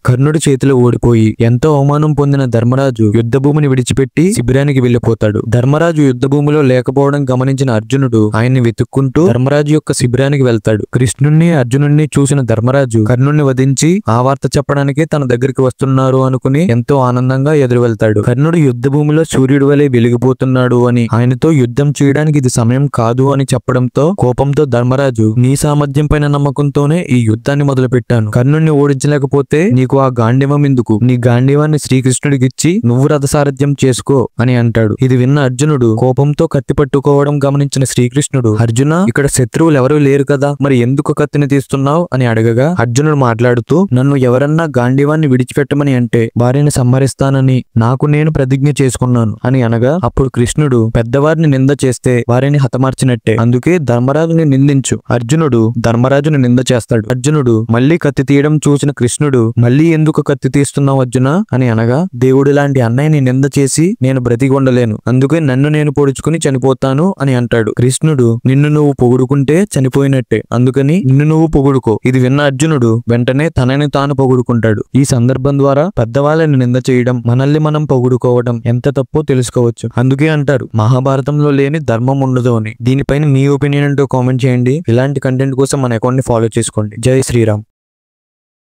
కర్ణుడి చేతిలో ఓడిపోయి ఎంతో అవమానం పొందిన ధర్మరాజు యుద్ధభూమిని విడిచిపెట్టి శిబిరానికి వెళ్లిపోతాడు. ధర్మరాజు యుద్ధభూమిలో లేకపోవడం గమనించిన అర్జునుడు ఆయన్ని వెతుక్కుంటూ ధర్మరాజు యొక్క శిబిరానికి వెళ్తాడు. కృష్ణుణ్ణి అర్జునుణ్ణి చూసిన ధర్మరాజు కర్ణుణ్ణి వధించి ఆ వార్త చెప్పడానికి తన దగ్గరికి వస్తున్నారు అనుకుని ఎంతో ఆనందంగా ఎదురు వెళ్తాడు. కర్ణుడు యుద్ధభూమిలో సూర్యుడి వలె వెలిగిపోతున్నాడు అని, ఆయనతో యుద్ధం చేయడానికి ఇది సమయం కాదు అని చెప్పడంతో కోపంతో ధర్మరాజు, నీ సామర్థ్యం పైన నమ్మకంతోనే ఈ యుద్ధాన్ని మొదలుపెట్టాను. కర్ణుణ్ణి ఓడించలేకపోతే నీకు ఆ గాంధీవం ఎందుకు? నీ గాంధీవాన్ని శ్రీకృష్ణుడికిచ్చి నువ్వు రథసారథ్యం చేసుకో అని అంటాడు. ఇది విన్న అర్జునుడు కోపంతో కత్తి పట్టుకోవడం గమనించిన శ్రీకృష్ణుడు, అర్జున, ఇక్కడ శత్రువులు ఎవరూ లేరు కదా, మరి ఎందుకు కత్తిని తీస్తున్నావు అని అడగగా అర్జునుడు మాట్లాడుతూ, నన్ను ఎవరన్నా గాంధీవాన్ని విడిచిపెట్టమని అంటే వారిని సంహరిస్తానని నాకు నేను ప్రతిజ్ఞ చేసుకున్నాను అని అనగా అప్పుడు కృష్ణుడు, పెద్దవారిని నింద చేస్తే వారిని హతమార్చినట్టే, అందుకే ధర్మరాజుని నిందించు. అర్జునుడు ధర్మరాజుని నింద చేస్తాడు. అర్జునుడు మళ్లీ కత్తి తీయడం చూసిన కృష్ణుడు, మళ్లీ ఎందుకు కత్తి తీస్తున్నావు అర్జున అని అనగా, దేవుడి లాంటి అన్నయ్యని నింద చేసి నేను బ్రతికి ఉండలేను, అందుకే నన్ను నేను పొడుచుకుని చనిపోతాను అని అంటాడు. కృష్ణుడు, నిన్ను నువ్వు పొగుడుకుంటే చనిపోయినట్టే, అందుకని నిన్ను నువ్వు పొగుడుకో. ఇది విన్న అర్జునుడు వెంటనే తనని తాను పొగుడుకుంటాడు. ఈ సందర్భం ద్వారా పెద్దవాళ్ళని నింద చేయడం, మనల్ని మనం పొగుడుకోవడం ఎంత తప్పో తెలుసుకోవచ్చు. అందుకే అంటారు మహాభారతంలో లేని ధర్మం ఉండదు అని. దీనిపైన మీ ఒపీనియన్ అంటూ కామెంట్ చేయండి. ఇలాంటి కంటెంట్ కోసం మన అకౌంట్ ని ఫాలో చేసుకోండి. జై శ్రీరామ్.